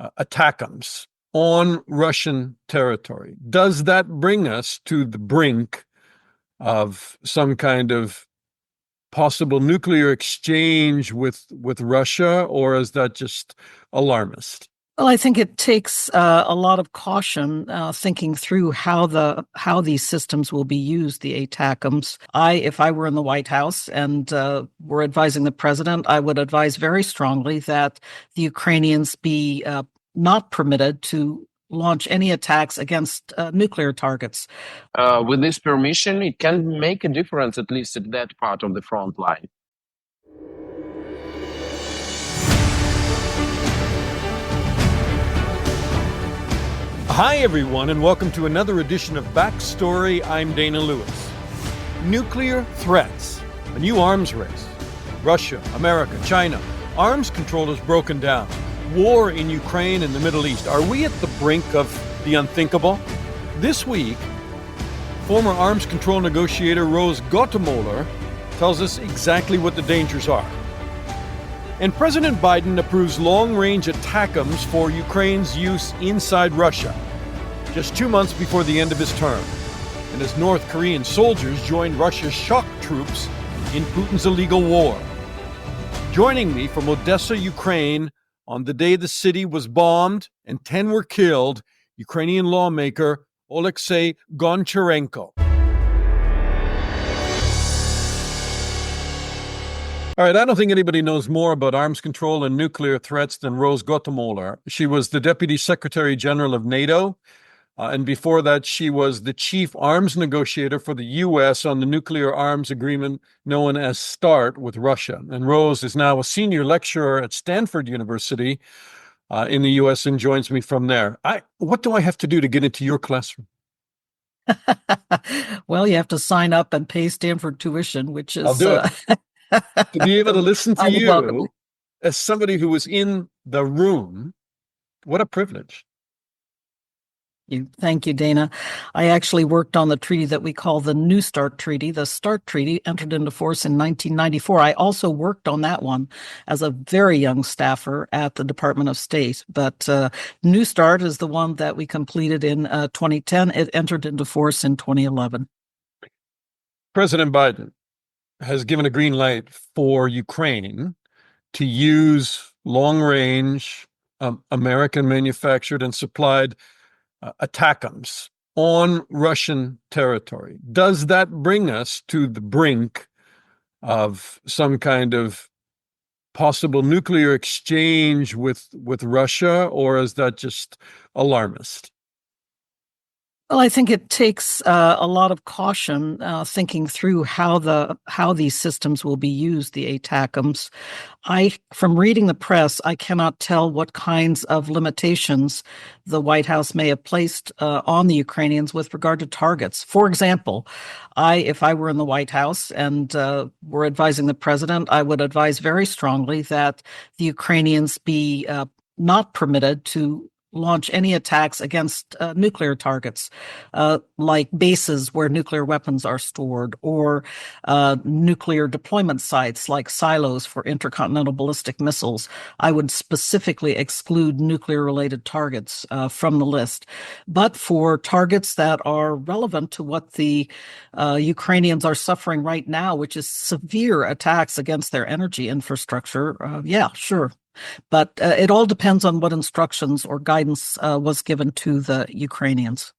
ATACMS on Russian territory. Does that bring us to the brink of some kind of possible nuclear exchange with Russia, or is that just alarmist? Well, I think it takes a lot of caution thinking through how these systems will be used, the ATACMS. If I were in the White House and were advising the president, I would advise very strongly that the Ukrainians be not permitted to launch any attacks against nuclear targets. With this permission, it can make a difference, at least at that part of the front line. Hi, everyone, and welcome to another edition of Backstory. I'm Dana Lewis. Nuclear threats, a new arms race. Russia, America, China. Arms control has broken down. War in Ukraine and the Middle East. Are we at the brink of the unthinkable? This week, former arms control negotiator Rose Gottemoeller tells us exactly what the dangers are. And President Biden approves long-range ATACMS for Ukraine's use inside Russia, just 2 months before the end of his term, and as North Korean soldiers joined Russia's shock troops in Putin's illegal war. Joining me from Odessa, Ukraine, on the day the city was bombed and 10 were killed, Ukrainian lawmaker Oleksiy Goncharenko. All right, I don't think anybody knows more about arms control and nuclear threats than Rose Gottemoeller. She was the Deputy Secretary General of NATO, and before that, she was the chief arms negotiator for the U.S. on the nuclear arms agreement known as START with Russia. And Rose is now a senior lecturer at Stanford University in the U.S. and joins me from there. What do I have to do to get into your classroom? Well, you have to sign up and pay Stanford tuition, which is... I'll do it. To be able to listen to you it. as somebody who was in the room, what a privilege. Thank you, Dana. I actually worked on the treaty that we call the New START Treaty. The START Treaty entered into force in 1994. I also worked on that one as a very young staffer at the Department of State. But New START is the one that we completed in 2010. It entered into force in 2011. President Biden has given a green light for Ukraine to use long-range, American-manufactured and supplied ATACMS on Russian territory. Does that bring us to the brink of some kind of possible nuclear exchange with Russia, or is that just alarmist? Well, I think it takes a lot of caution thinking through how these systems will be used, the ATACMS. From reading the press, I cannot tell what kinds of limitations the White House may have placed on the Ukrainians with regard to targets. For example, if I were in the White House and were advising the president, I would advise very strongly that the Ukrainians be not permitted to launch any attacks against nuclear targets, like bases where nuclear weapons are stored, or nuclear deployment sites like silos for intercontinental ballistic missiles. I would specifically exclude nuclear-related targets from the list. But for targets that are relevant to what the Ukrainians are suffering right now, which is severe attacks against their energy infrastructure, yeah, sure. But it all depends on what instructions or guidance was given to the Ukrainians.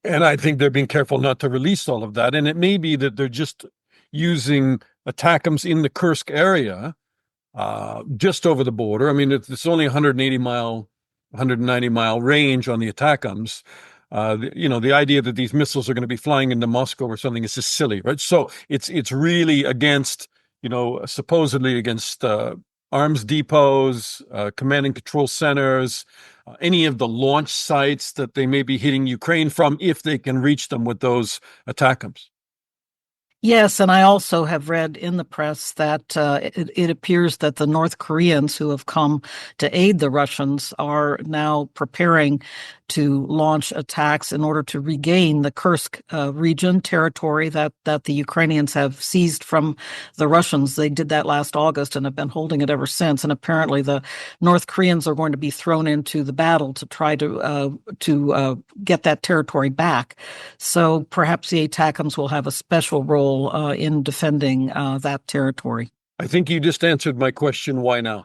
And I think they're being careful not to release all of that. And it may be that they're just using ATACMS in the Kursk area, just over the border. I mean, it's only 190 mile range on the ATACMS. The idea that these missiles are going to be flying into Moscow or something is just silly, right? So it's really against, supposedly against arms depots, command and control centers, any of the launch sites that they may be hitting Ukraine from, if they can reach them with those ATACMS. Yes, and I also have read in the press that it appears that the North Koreans who have come to aid the Russians are now preparing to launch attacks in order to regain the Kursk region territory that the Ukrainians have seized from the Russians. They did that last August and have been holding it ever since. And apparently, the North Koreans are going to be thrown into the battle to try to get that territory back. So perhaps the ATACMS will have a special role in defending that territory. I think you just answered my question. Why now?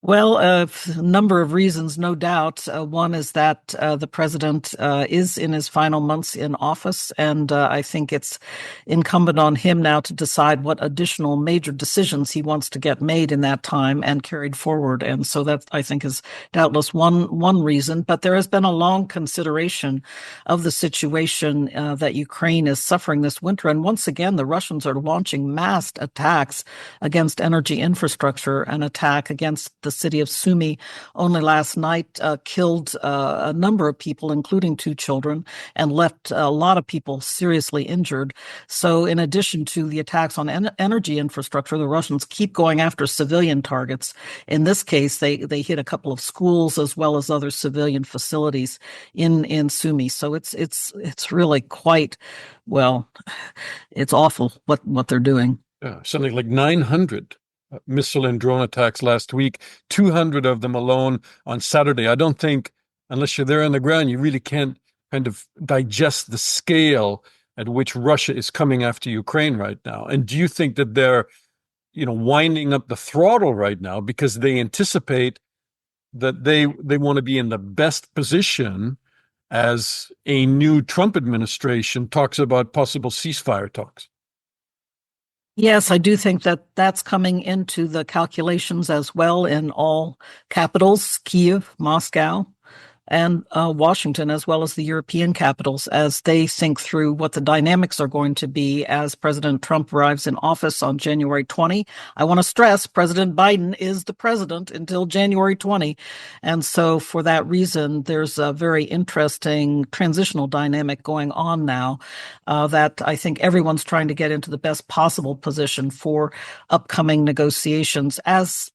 Well, a number of reasons, no doubt. One is that the president is in his final months in office, and I think it's incumbent on him now to decide what additional major decisions he wants to get made in that time and carried forward. And so that, I think, is doubtless one reason. But there has been a long consideration of the situation that Ukraine is suffering this winter. And once again, the Russians are launching massed attacks against energy infrastructure, an attack against the city of Sumy only last night killed a number of people, including 2 children, and left a lot of people seriously injured. So in addition to the attacks on energy infrastructure, the Russians keep going after civilian targets. In this case, they hit a couple of schools as well as other civilian facilities in Sumy. So it's really quite, well, it's awful what they're doing. Something like 900 missile and drone attacks last week, 200 of them alone on Saturday. I don't think, unless you're there on the ground, you really can't kind of digest the scale at which Russia is coming after Ukraine right now. And do you think that they're, winding up the throttle right now because they anticipate that they want to be in the best position as a new Trump administration talks about possible ceasefire talks? Yes, I do think that that's coming into the calculations as well in all capitals, Kyiv, Moscow, and Washington, as well as the European capitals, as they think through what the dynamics are going to be as President Trump arrives in office on January 20. I want to stress President Biden is the president until January 20. And so for that reason, there's a very interesting transitional dynamic going on now that I think everyone's trying to get into the best possible position for upcoming negotiations. As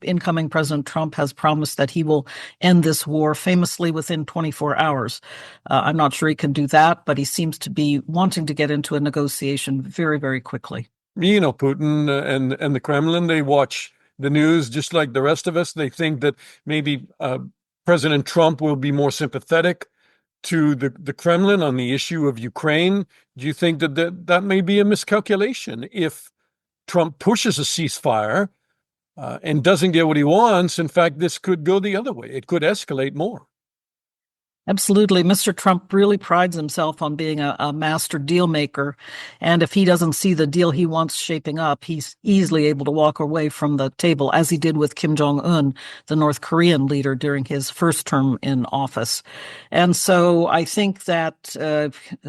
incoming President Trump, has promised that he will end this war famously within 24 hours. I'm not sure he can do that, but he seems to be wanting to get into a negotiation very, very quickly. Putin and the Kremlin, they watch the news just like the rest of us. They think that maybe President Trump will be more sympathetic to the Kremlin on the issue of Ukraine. Do you think that may be a miscalculation? If Trump pushes a ceasefire, and doesn't get what he wants, in fact, this could go the other way. It could escalate more. Absolutely. Mr. Trump really prides himself on being a master deal maker. And if he doesn't see the deal he wants shaping up, he's easily able to walk away from the table, as he did with Kim Jong-un, the North Korean leader, during his first term in office. And so I think that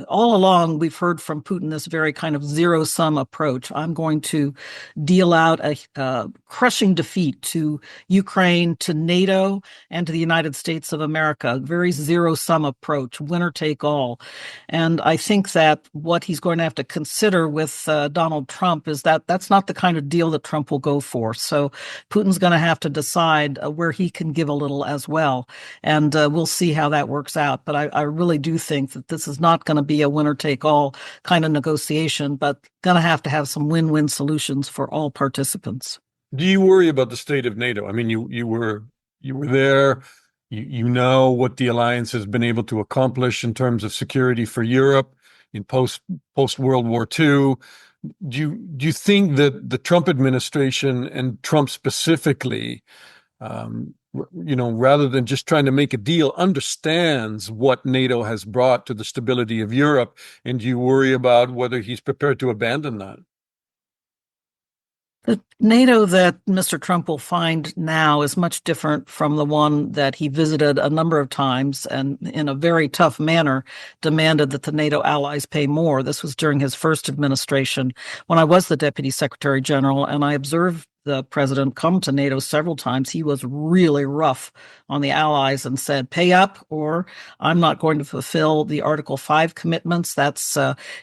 all along we've heard from Putin this very kind of zero-sum approach. I'm going to deal out a crushing defeat to Ukraine, to NATO, and to the United States of America. Very zero-sum approach, winner take all. And I think that what he's going to have to consider with Donald Trump is that that's not the kind of deal that Trump will go for. So Putin's going to have to decide where he can give a little as well. And we'll see how that works out. But I really do think that this is not going to be a winner take all kind of negotiation, but going to have some win-win solutions for all participants. Do you worry about the state of NATO? I mean, you were there. You know what the alliance has been able to accomplish in terms of security for Europe in post World War II. Do you think that the Trump administration and Trump specifically, rather than just trying to make a deal, understands what NATO has brought to the stability of Europe? And do you worry about whether he's prepared to abandon that? The NATO that Mr. Trump will find now is much different from the one that he visited a number of times and in a very tough manner demanded that the NATO allies pay more. This was during his first administration when I was the Deputy Secretary General, and I observed the president come to NATO several times, he was really rough on the allies and said, pay up or I'm not going to fulfill the Article 5 commitments. That's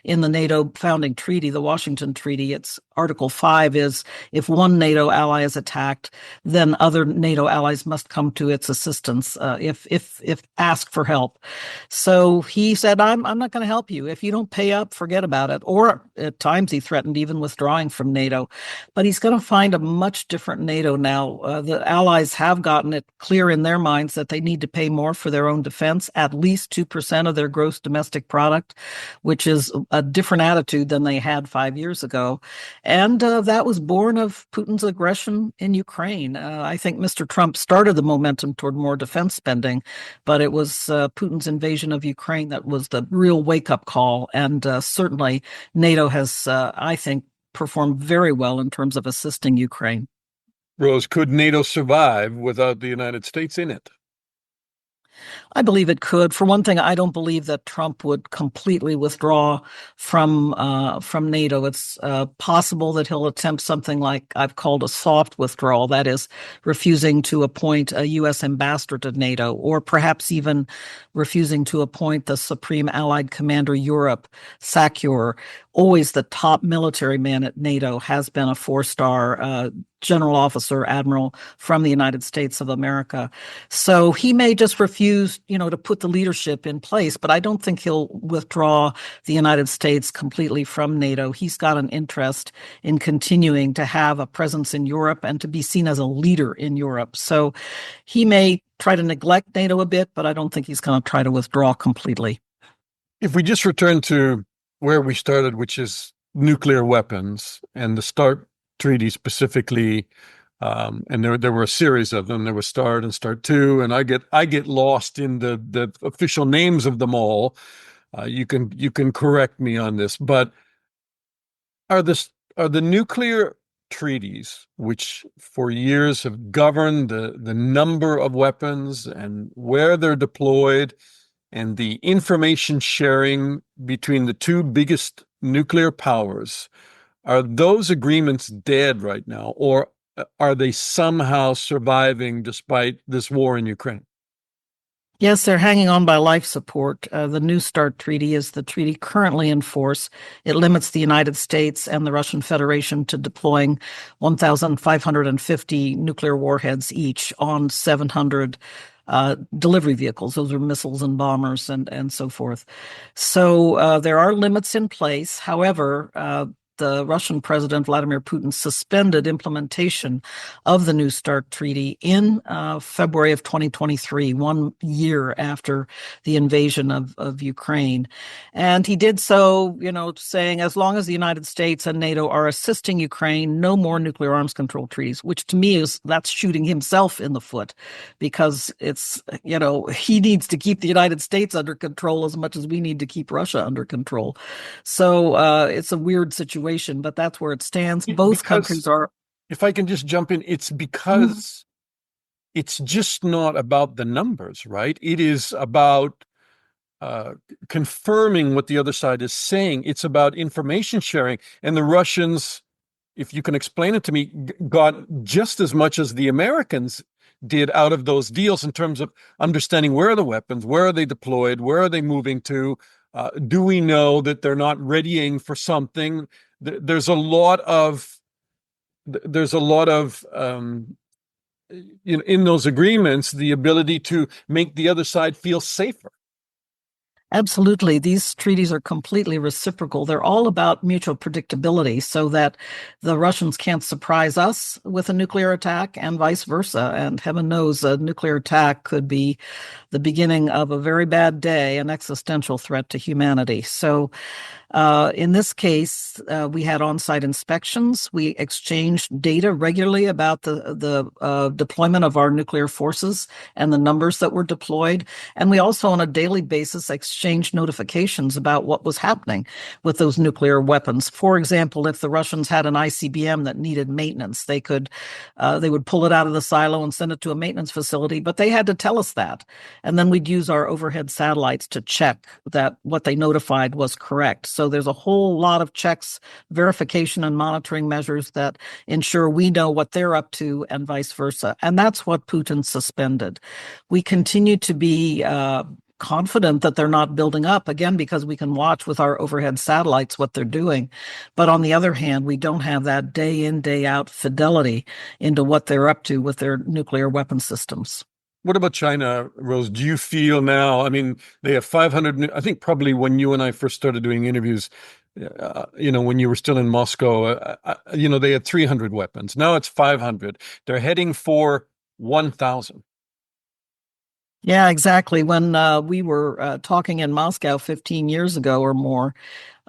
in the NATO founding treaty, the Washington Treaty. It's Article 5 is if one NATO ally is attacked, then other NATO allies must come to its assistance if asked for help. So he said, I'm not going to help you. If you don't pay up, forget about it. Or at times he threatened even withdrawing from NATO. But he's going to find a much different NATO now. The allies have gotten it clear in their minds that they need to pay more for their own defense, at least 2% of their gross domestic product, which is a different attitude than they had 5 years ago. And that was born of Putin's aggression in Ukraine. I think Mr. Trump started the momentum toward more defense spending, but it was Putin's invasion of Ukraine that was the real wake-up call. And certainly NATO has, I think, performed very well in terms of assisting Ukraine. Rose, could NATO survive without the United States in it? I believe it could. For one thing, I don't believe that Trump would completely withdraw from NATO. It's possible that he'll attempt something like I've called a soft withdrawal, that is, refusing to appoint a U.S. ambassador to NATO, or perhaps even refusing to appoint the Supreme Allied Commander Europe, SACEUR. Always the top military man at NATO has been a four-star general officer, admiral from the United States of America. So he may just refuse, to put the leadership in place, but I don't think he'll withdraw the United States completely from NATO. He's got an interest in continuing to have a presence in Europe and to be seen as a leader in Europe. So he may try to neglect NATO a bit, but I don't think he's going to try to withdraw completely. If we just return to where we started, which is nuclear weapons and the START treaty specifically, and there were a series of them. There was START and START 2, and I get lost in the official names of them all. You can correct me on this, but are the nuclear treaties, which for years have governed the number of weapons and where they're deployed, and the information sharing between the two biggest nuclear powers, are those agreements dead right now, or are they somehow surviving despite this war in Ukraine? Yes, they're hanging on by life support. The New START treaty is the treaty currently in force. It limits the United States and the Russian Federation to deploying 1,550 nuclear warheads each on 700 delivery vehicles. Those are missiles and bombers and so forth. So there are limits in place. However, the Russian President Vladimir Putin suspended implementation of the New START treaty in February of 2023, 1 year after the invasion of Ukraine. And he did so, saying as long as the United States and NATO are assisting Ukraine, no more nuclear arms control treaties, which to me that's shooting himself in the foot, because it's, he needs to keep the United States under control as much as we need to keep Russia under control. So it's a weird situation. But that's where it stands. Both countries are. If I can just jump in, it's because it's just not about the numbers, right? It is about confirming what the other side is saying. It's about information sharing. And the Russians, if you can explain it to me, got just as much as the Americans did out of those deals in terms of understanding where are the weapons, where are they deployed, where are they moving to? Do we know that they're not readying for something? There's a lot of in those agreements, the ability to make the other side feel safer. Absolutely. These treaties are completely reciprocal. They're all about mutual predictability so that the Russians can't surprise us with a nuclear attack and vice versa. And heaven knows a nuclear attack could be the beginning of a very bad day, an existential threat to humanity. So in this case, we had on-site inspections. We exchanged data regularly about the deployment of our nuclear forces and the numbers that were deployed. And we also, on a daily basis, exchanged exchange notifications about what was happening with those nuclear weapons. For example, if the Russians had an ICBM that needed maintenance, they would pull it out of the silo and send it to a maintenance facility, but they had to tell us that. And then we'd use our overhead satellites to check that what they notified was correct. So there's a whole lot of checks, verification, and monitoring measures that ensure we know what they're up to and vice versa. And that's what Putin suspended. We continue to be confident that they're not building up, again, because we can watch with our overhead satellites what they're doing. But on the other hand, we don't have that day in, day out fidelity into what they're up to with their nuclear weapon systems. What about China, Rose? Do you feel now, I mean, they have 500, I think probably when you and I first started doing interviews, when you were still in Moscow, they had 300 weapons. Now it's 500. They're heading for 1,000. Yeah, exactly. When we were talking in Moscow 15 years ago or more,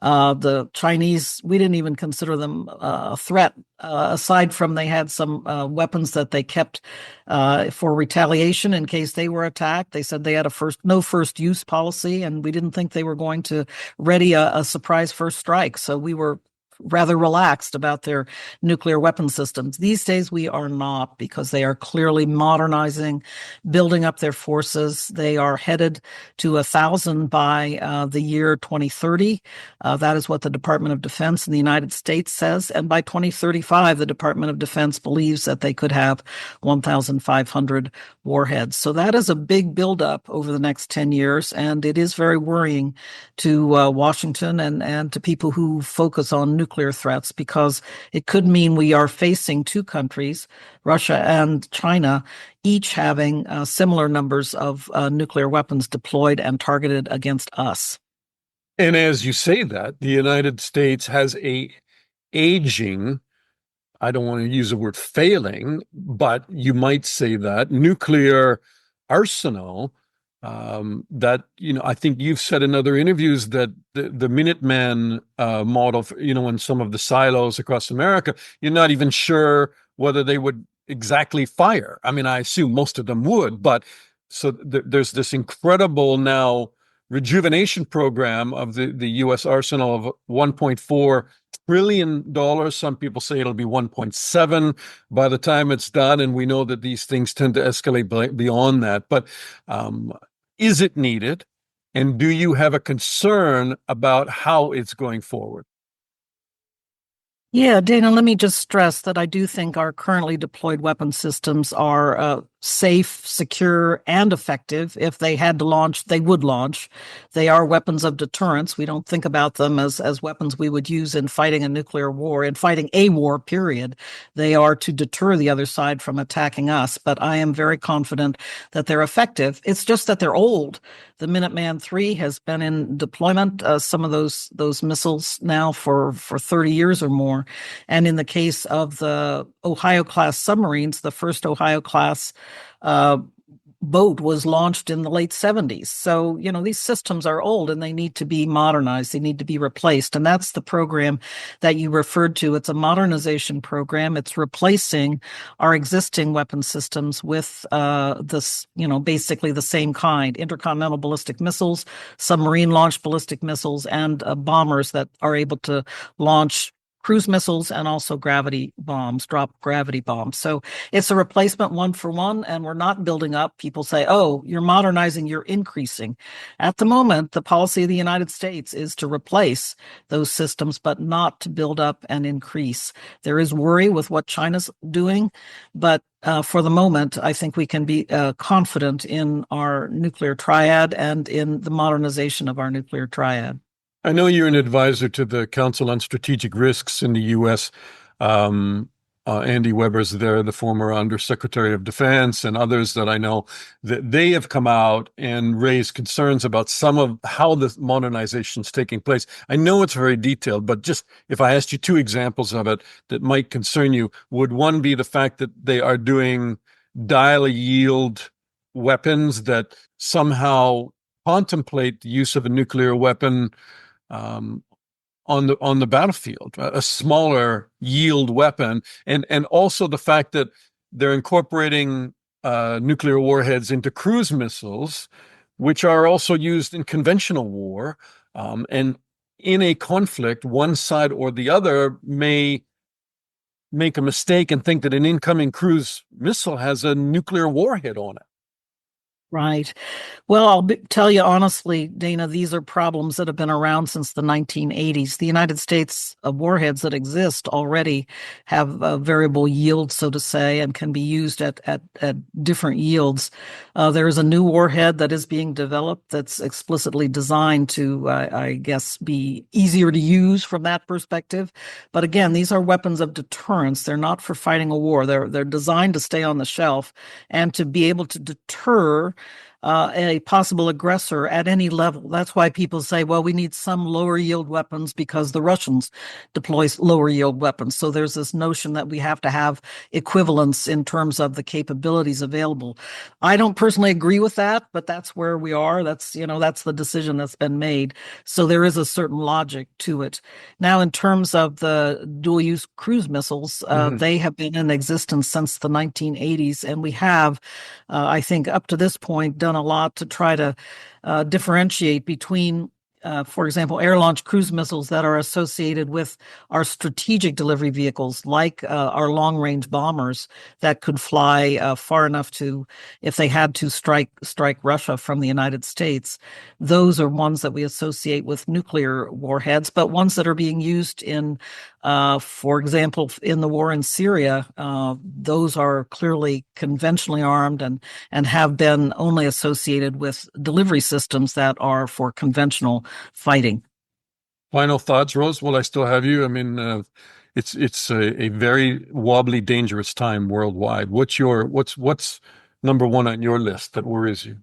the Chinese, we didn't even consider them a threat, aside from they had some weapons that they kept for retaliation in case they were attacked. They said they had no first use policy, and we didn't think they were going to ready a surprise first strike. So we were rather relaxed about their nuclear weapon systems. These days, we are not, because they are clearly modernizing, building up their forces. They are headed to 1,000 by the year 2030. That is what the Department of Defense in the United States says. And by 2035, the Department of Defense believes that they could have 1,500 warheads. So that is a big buildup over the next 10 years. And it is very worrying to Washington and to people who focus on nuclear threats, because it could mean we are facing two countries, Russia and China, each having similar numbers of nuclear weapons deployed and targeted against us. And as you say that, the United States has a aging, I don't want to use the word failing, but you might say that, nuclear arsenal that, I think you've said in other interviews that the Minuteman model, in some of the silos across America, you're not even sure whether they would exactly fire. I mean, I assume most of them would, but so there's this incredible now rejuvenation program of the U.S. arsenal of $1.4 trillion. Some people say it'll be 1.7 by the time it's done, and we know that these things tend to escalate beyond that. But is it needed? And do you have a concern about how it's going forward? Yeah, Dana, let me just stress that I do think our currently deployed weapon systems are safe, secure, and effective. If they had to launch, they would launch. They are weapons of deterrence. We don't think about them as weapons we would use in fighting a nuclear war, in fighting a war, period. They are to deter the other side from attacking us. But I am very confident that they're effective. It's just that they're old. The Minuteman III has been in deployment, some of those missiles now for 30 years or more. And in the case of the Ohio-class submarines, the first Ohio-class boat was launched in the late 70s. So, these systems are old and they need to be modernized. They need to be replaced. And that's the program that you referred to. It's a modernization program. It's replacing our existing weapon systems with this, basically the same kind: intercontinental ballistic missiles, submarine launched ballistic missiles, and bombers that are able to launch cruise missiles and also gravity bombs, drop gravity bombs. So it's a replacement one for one, and we're not building up. People say, oh, you're modernizing, you're increasing. At the moment, the policy of the United States is to replace those systems, but not to build up and increase. There is worry with what China's doing, but for the moment, I think we can be confident in our nuclear triad and in the modernization of our nuclear triad. I know you're an advisor to the Council on Strategic Risks in the U.S. Andy Weber's there, the former Undersecretary of Defense, and others that I know, that they have come out and raised concerns about some of how the modernization is taking place. I know it's very detailed, but just if I asked you two examples of it that might concern you, would one be the fact that they are doing dial-a-yield weapons that somehow contemplate the use of a nuclear weapon on the battlefield, a smaller yield weapon, and also the fact that they're incorporating nuclear warheads into cruise missiles, which are also used in conventional war. And in a conflict, one side or the other may make a mistake and think that an incoming cruise missile has a nuclear warhead on it. Right. Well, tell you honestly, Dana, these are problems that have been around since the 1980s. The United States warheads that exist already have a variable yield, so to say, and can be used at different yields. There is a new warhead that is being developed that's explicitly designed to, I guess, be easier to use from that perspective. But again, these are weapons of deterrence. They're not for fighting a war. They're designed to stay on the shelf and to be able to deter a possible aggressor at any level. That's why people say, well, we need some lower yield weapons because the Russians deploy lower yield weapons. So there's this notion that we have to have equivalence in terms of the capabilities available. I don't personally agree with that, but that's where we are. That's the decision that's been made. So there is a certain logic to it. Now, in terms of the dual use cruise missiles, they have been in existence since the 1980s, and we have, I think, up to this point, done a lot to try to differentiate between, for example, air-launched cruise missiles that are associated with our strategic delivery vehicles, like our long-range bombers that could fly far enough to, if they had to, strike Russia from the United States. Those are ones that we associate with nuclear warheads, but ones that are being used in, for example, in the war in Syria, those are clearly conventionally armed and have been only associated with delivery systems that are for conventional fighting. Final thoughts, Rose, while I still have you. I mean, it's a very wobbly, dangerous time worldwide. What's number one on your list that worries you?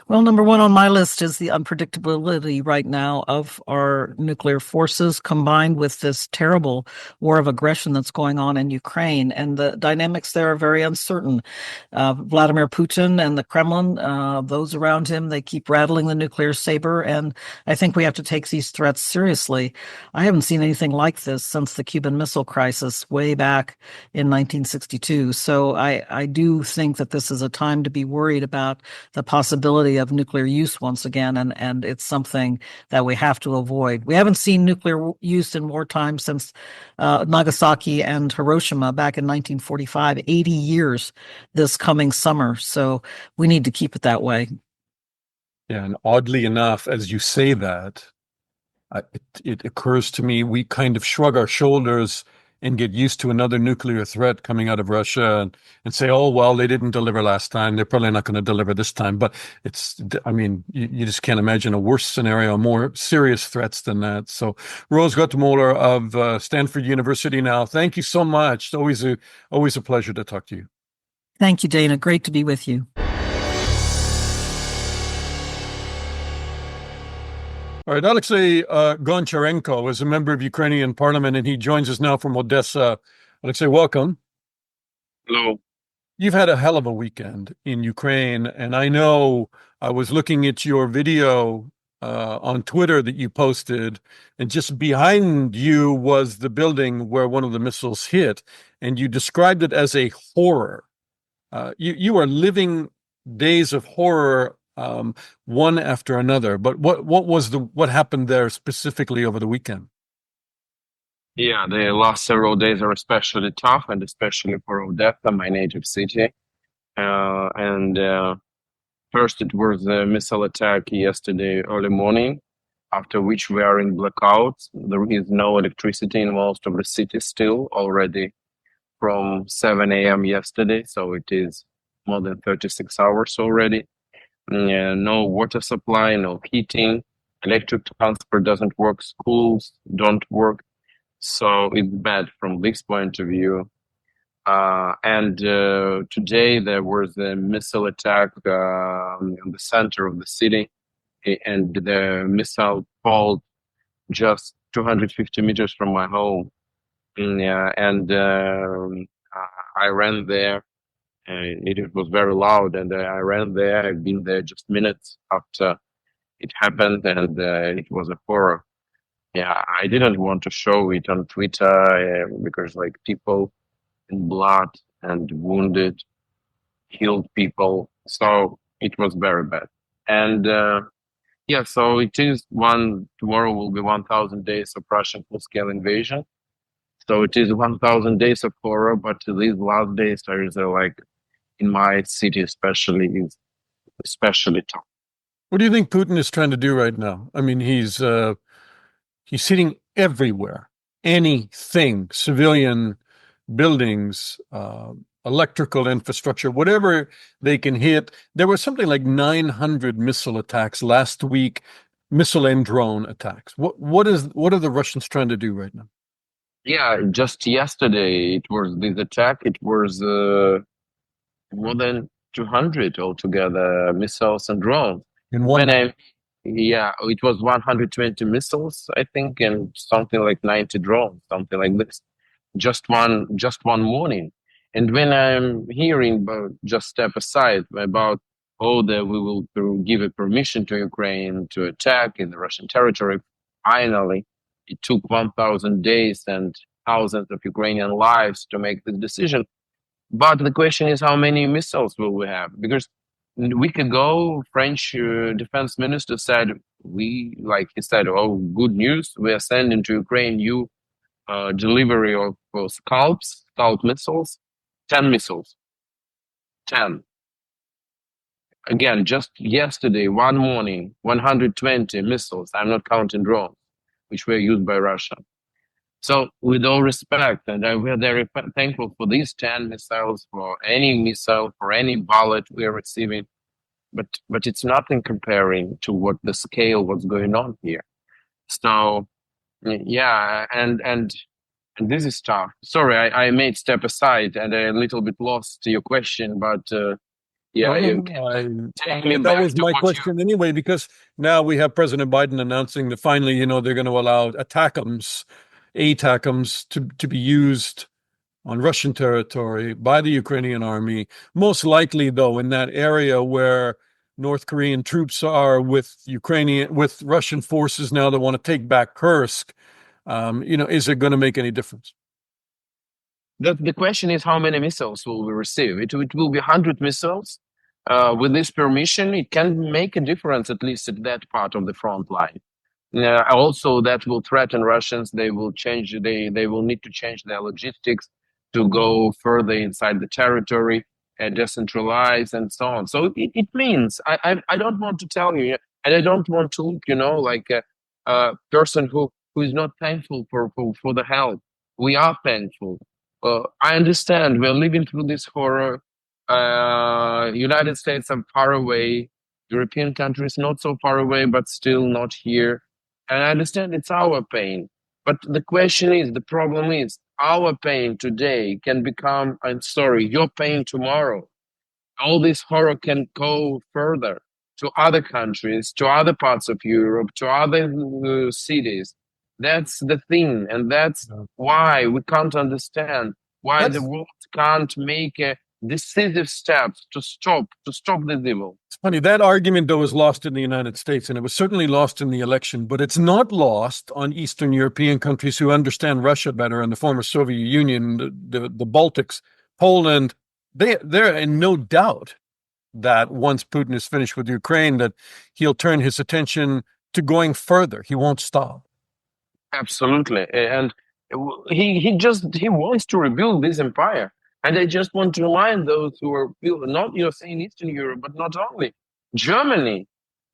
Well, number one on my list is the unpredictability right now of our nuclear forces combined with this terrible war of aggression that's going on in Ukraine. And the dynamics there are very uncertain. Vladimir Putin and the Kremlin, those around him, they keep rattling the nuclear saber. And I think we have to take these threats seriously. I haven't seen anything like this since the Cuban Missile Crisis way back in 1962. So I do think that this is a time to be worried about the possibility of nuclear use once again, and it's something that we have to avoid. We haven't seen nuclear use in wartime since Nagasaki and Hiroshima back in 1945, 80 years this coming summer. So we need to keep it that way. Yeah, and oddly enough, as you say that, it occurs to me we kind of shrug our shoulders and get used to another nuclear threat coming out of Russia and say, oh, well, they didn't deliver last time. They're probably not going to deliver this time. But you just can't imagine a worse scenario, more serious threats than that. So Rose Gottemoeller of Stanford University now, thank you so much. It's always a pleasure to talk to you. Thank you, Dana. Great to be with you. All right, Oleksiy Goncharenko is a member of Ukrainian parliament, and he joins us now from Odessa. Oleksiy, welcome. Hello. You've had a hell of a weekend in Ukraine, and I know I was looking at your video on Twitter that you posted, and just behind you was the building where one of the missiles hit, and you described it as a horror. You are living days of horror, one after another. But what happened there specifically over the weekend? Yeah, the last several days are especially tough, and especially for Odessa, my native city. First, it was a missile attack yesterday early morning, after which we are in blackouts. There is no electricity in most of the city still already from 7 a.m. yesterday, so it is more than 36 hours already. No water supply, no heating, electric transport doesn't work, schools don't work. So it's bad from this point of view. Today there was a missile attack in the center of the city, and the missile fall just 250 meters from my home. I ran there. It was very loud, and I ran there. I've been there just minutes after it happened, and it was a horror. Yeah, I didn't want to show it on Twitter because, like, people in blood and wounded, killed people. So It was very bad. And yeah, so it is tomorrow will be 1,000 days of Russian full-scale invasion. So it is 1,000 days of horror, but these last days are like, in my city especially, is especially tough. What do you think Putin is trying to do right now? I mean, he's hitting everywhere, anything, civilian buildings, electrical infrastructure, whatever they can hit. There was something like 900 missile attacks last week, missile and drone attacks. What are the Russians trying to do right now? Yeah, just yesterday it was this attack. It was more than 200 altogether missiles and drones. In one day. Yeah, it was 120 missiles, I think, and something like 90 drones, something like this. Just one morning. And when I'm hearing, just step aside about, that we will give a permission to Ukraine to attack in the Russian territory, finally, it took 1,000 days and thousands of Ukrainian lives to make this decision. But the question is, how many missiles will we have? Because a week ago, French defense minister said, oh, good news, we are sending to Ukraine new delivery of Scalp missiles, 10 missiles. 10. Again, just yesterday, one morning, 120 missiles, I'm not counting drones, which were used by Russia. So with all respect, and we're very thankful for these 10 missiles, for any missile, for any bullet we're receiving, but it's nothing comparing to what the scale, what's going on here. So yeah, and this is tough. Sorry, I made step aside and I a little bit lost your question, but yeah, that was my question anyway, because now we have President Biden announcing that finally, they're going to allow ATACMS to be used on Russian territory by the Ukrainian army, most likely, though, in that area where North Korean troops are with Russian forces now that want to take back Kursk. Is it going to make any difference? The question is, how many missiles will we receive? It will be 100 missiles. With this permission, it can make a difference, at least at that part of the front line. Also, that will threaten Russians. They will change. They will need to change their logistics to go further inside the territory and decentralize and so on. So it means I don't want to tell you, and I don't want to look, like a person who is not thankful for the help. We are thankful. I understand we're living through this horror. United States are far away. European countries not so far away, but still not here. And I understand it's our pain. But the problem is, our pain today can become, your pain tomorrow. All this horror can go further to other countries, to other parts of Europe, to other cities. That's the thing. And that's why we can't understand why the world can't make decisive steps to stop this evil. It's funny, that argument, though, was lost in the United States, and it was certainly lost in the election, but it's not lost on Eastern European countries who understand Russia better, and the former Soviet Union, the Baltics, Poland. They're in no doubt that once Putin is finished with Ukraine, that he'll turn his attention to going further. He won't stop. Absolutely. And he wants to rebuild this empire. And I just want to remind those who are not, saying Eastern Europe, but not only. Germany,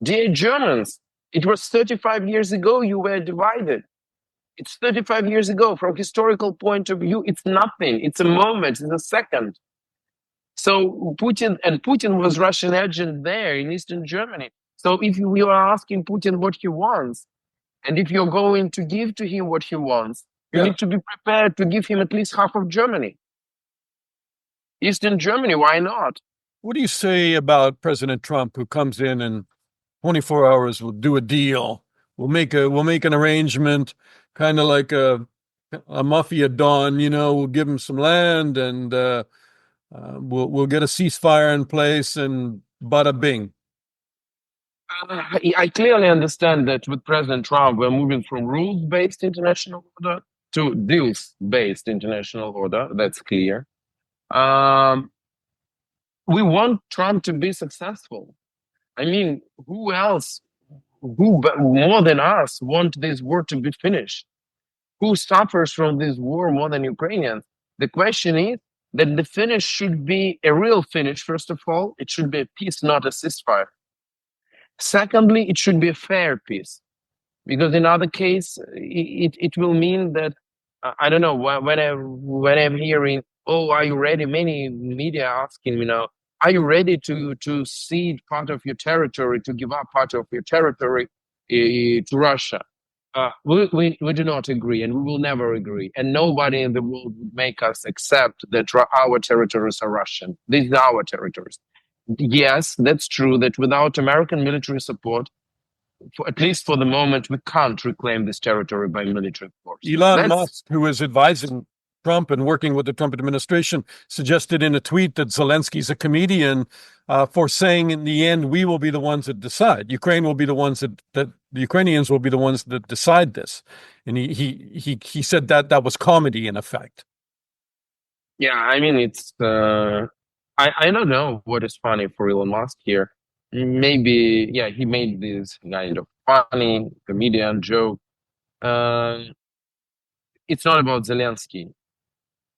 dear Germans, it was 35 years ago you were divided. It's 35 years ago. From historical point of view, it's nothing. It's a moment, it's a second. So Putin was Russian agent there in Eastern Germany. So if you are asking Putin what he wants, and if you're going to give to him what he wants, you need to be prepared to give him at least half of Germany. Eastern Germany, why not? What do you say about President Trump, who comes in and 24 hours will do a deal? We'll make an arrangement, kind of like a mafia don. We'll give him some land, and we'll get a ceasefire in place, and bada bing. I clearly understand that with President Trump, we're moving from rules-based international order to deals-based international order. That's clear. we want Trump to be successful. I mean, who else, who more than us want this war to be finished? Who suffers from this war more than Ukrainians? The question is that the finish should be a real finish, first of all. It should be a peace, not a ceasefire. Secondly, it should be a fair peace, because in other case, it will mean that, I don't know, when I'm hearing, oh, are you ready? Many media asking me now, are you ready to cede part of your territory, to give up part of your territory to Russia? We do not agree, and we will never agree. And nobody in the world would make us accept that our territories are Russian. These are our territories. Yes, that's true that without American military support, at least for the moment, we can't reclaim this territory by military force. Elon Musk, who is advising Trump and working with the Trump administration, suggested in a tweet that Zelensky's a comedian for saying in the end, we will be the ones that decide. Ukraine will be the ones that the Ukrainians will be the ones that decide this. And he said that was comedy in effect. Yeah, I mean, it's, I don't know what is funny for Elon Musk here. Maybe, yeah, he made this kind of funny comedian joke. It's not about Zelensky.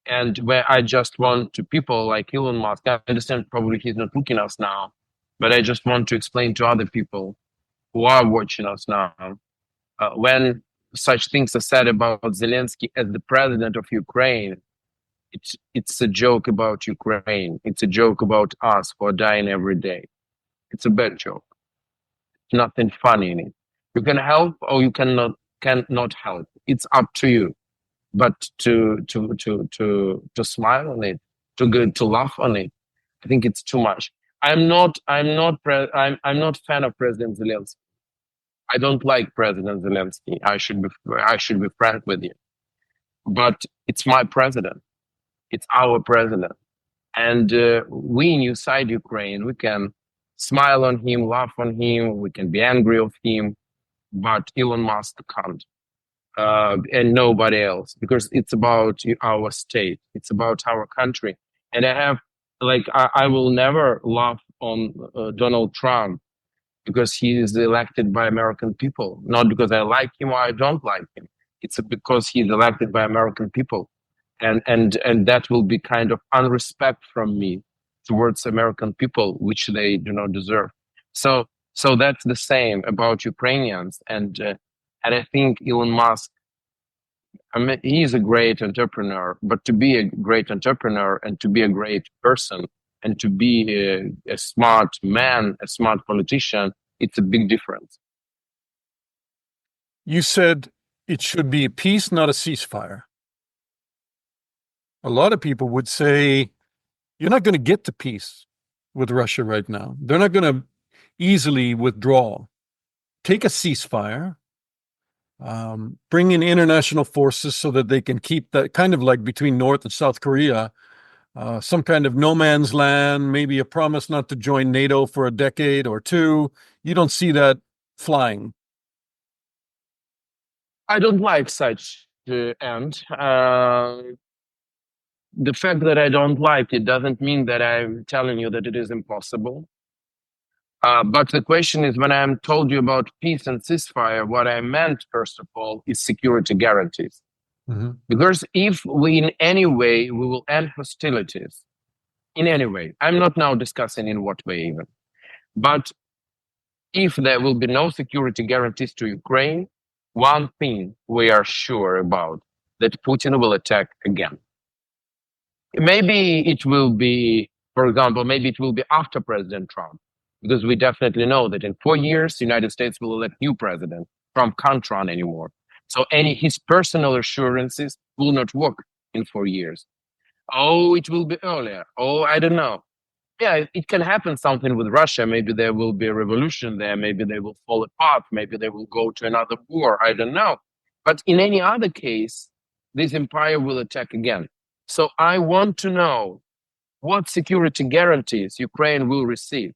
And where I just want to people like Elon Musk, I understand probably he's not looking at us now, but I just want to explain to other people who are watching us now, when such things are said about Zelensky as the president of Ukraine, it's a joke about Ukraine. It's a joke about us who are dying every day. It's a bad joke. Nothing funny in it. You can help or you cannot help. It's up to you. But to smile on it, to laugh on it, I think it's too much. I'm not fan of President Zelensky. I don't like President Zelensky. I should be frank with you. But it's my president. It's our president. And we inside Ukraine, we can smile on him, laugh on him, we can be angry of him, but Elon Musk can't. And nobody else, because it's about our state, it's about our country. And I will never laugh on Donald Trump because he is elected by American people, not because I like him or I don't like him. It's because he's elected by American people, and that will be kind of unrespect from me towards American people, which they do not deserve. So that's the same about Ukrainians, and I think Elon Musk, I mean, he is a great entrepreneur, but to be a great entrepreneur and to be a great person and to be a smart man, a smart politician, it's a big difference. You said it should be a peace, not a ceasefire. A lot of people would say you're not going to get to peace with Russia right now. They're not going to easily withdraw. Take a ceasefire. Bring in international forces so that they can keep that kind of like between North and South Korea, some kind of no man's land, maybe a promise not to join NATO for a decade or two. You don't see that flying. I don't like such end. The fact that I don't like it doesn't mean that I'm telling you that it is impossible. But the question is, when I'm told you about peace and ceasefire, what I meant, first of all, is security guarantees. Mm-hmm. Because if we in any way, we will end hostilities, in any way, I'm not now discussing in what way even, but if there will be no security guarantees to Ukraine, one thing we are sure about, that Putin will attack again. Maybe it will be, for example, maybe it will be after President Trump. Because we definitely know that in 4 years, the United States will elect new president. Trump can't run anymore. So his personal assurances will not work in 4 years. Oh, it will be earlier. Oh, I don't know. Yeah, it can happen something with Russia. Maybe there will be a revolution there. Maybe they will fall apart. Maybe they will go to another war. I don't know. But in any other case, this empire will attack again. So I want to know what security guarantees Ukraine will receive.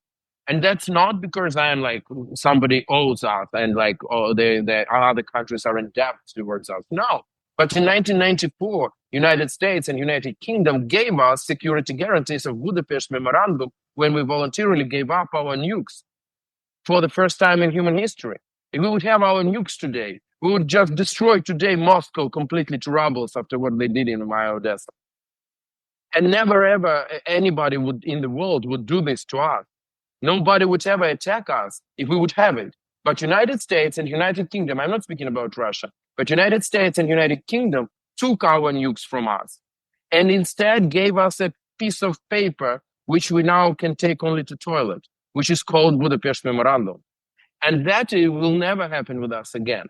And that's not because I am like somebody owes us and like, oh, the other countries are in debt towards us. No. But in 1994, United States and United Kingdom gave us security guarantees of Budapest Memorandum when we voluntarily gave up our nukes for the first time in human history. If we would have our nukes today, we would just destroy today Moscow completely to rubble after what they did in Maya Odessa. And never ever anybody in the world would do this to us. Nobody would ever attack us if we would have it. But United States and United Kingdom, I'm not speaking about Russia, but United States and United Kingdom took our nukes from us and instead gave us a piece of paper which we now can take only to toilet, which is called Budapest Memorandum. And that will never happen with us again.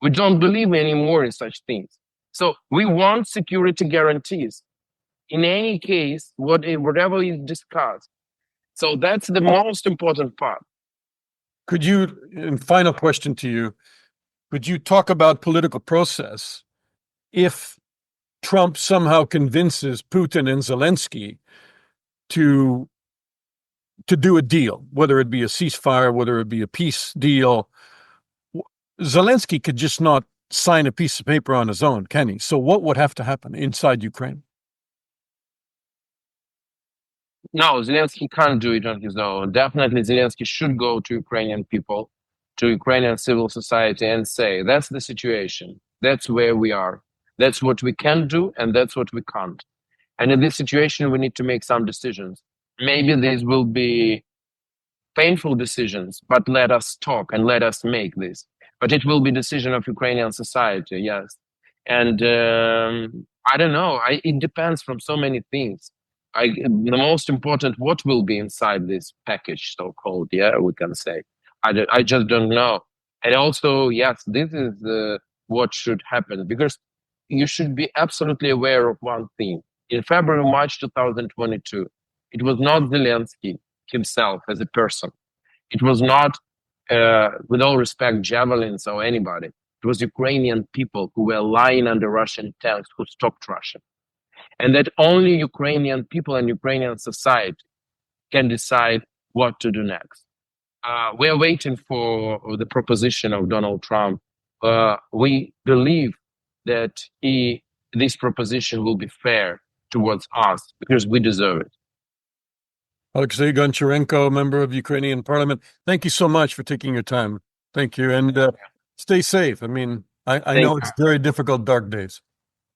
We don't believe anymore in such things. So we want security guarantees. In any case, whatever is discussed. So that's the most important part. Could you, and final question to you, could you talk about political process if Trump somehow convinces Putin and Zelensky to do a deal, whether it be a ceasefire, whether it be a peace deal? Zelensky could just not sign a piece of paper on his own, can he? So what would have to happen inside Ukraine? No, Zelensky can't do it on his own. Definitely Zelensky should go to Ukrainian people, to Ukrainian civil society and say, that's the situation. That's where we are. That's what we can do and that's what we can't. And in this situation, we need to make some decisions. Maybe these will be painful decisions, but let us talk and let us make this. But it will be decision of Ukrainian society, yes. And I don't know. It depends from so many things. The most important, what will be inside this package, so-called, yeah, we can say. I just don't know. And also, yes, this is what should happen, because you should be absolutely aware of one thing. In February, March 2022, it was not Zelensky himself as a person. It was not, with all respect, javelins or anybody. It was Ukrainian people who were lying under Russian tanks who stopped Russia. And that only Ukrainian people and Ukrainian society can decide what to do next. We are waiting for the proposition of Donald Trump. We believe that this proposition will be fair towards us because we deserve it. Oleksiy Goncharenko, member of Ukrainian Parliament, thank you so much for taking your time. Thank you. And stay safe. I mean, I know it's very difficult, dark days.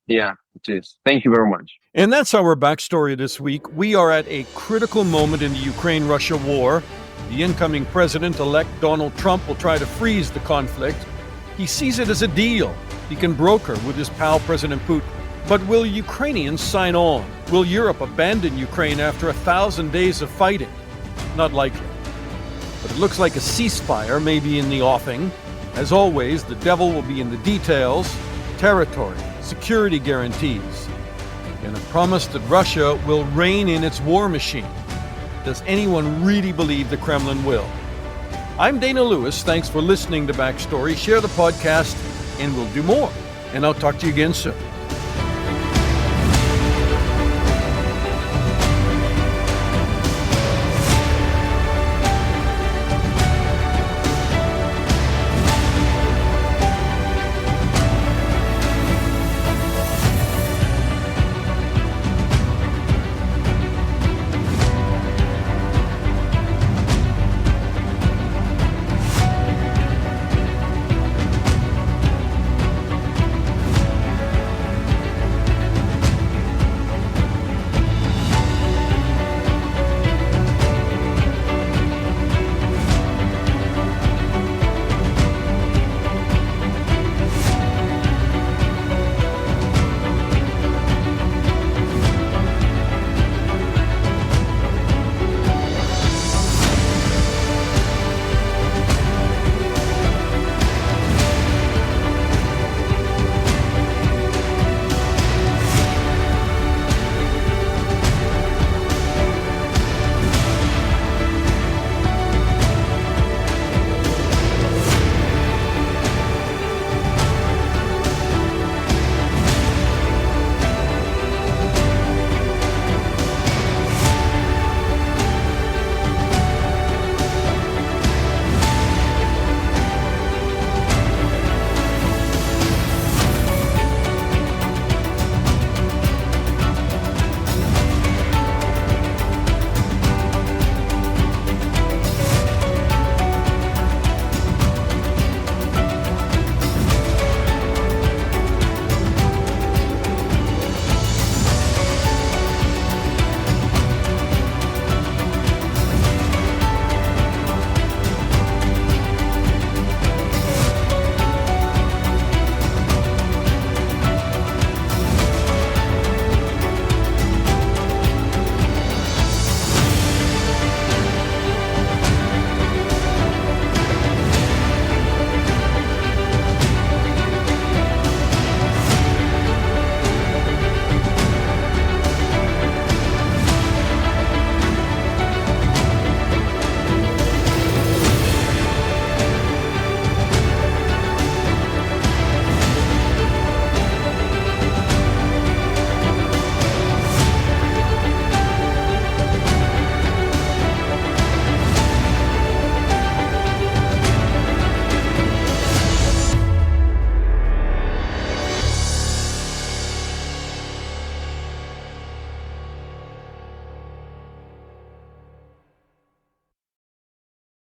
Yeah, it is. Thank you very much. And that's our backstory this week. We are at a critical moment in the Ukraine-Russia war. The incoming president-elect Donald Trump will try to freeze the conflict. He sees it as a deal he can broker with his pal President Putin. But will Ukrainians sign on? Will Europe abandon Ukraine after 1,000 days of fighting? Not likely. But it looks like a ceasefire may be in the offing. As always, the devil will be in the details: territory, security guarantees, and a promise that Russia will rein in its war machine. Does anyone really believe the Kremlin will? I'm Dana Lewis. Thanks for listening to Backstory. Share the podcast, and we'll do more. And I'll talk to you again soon.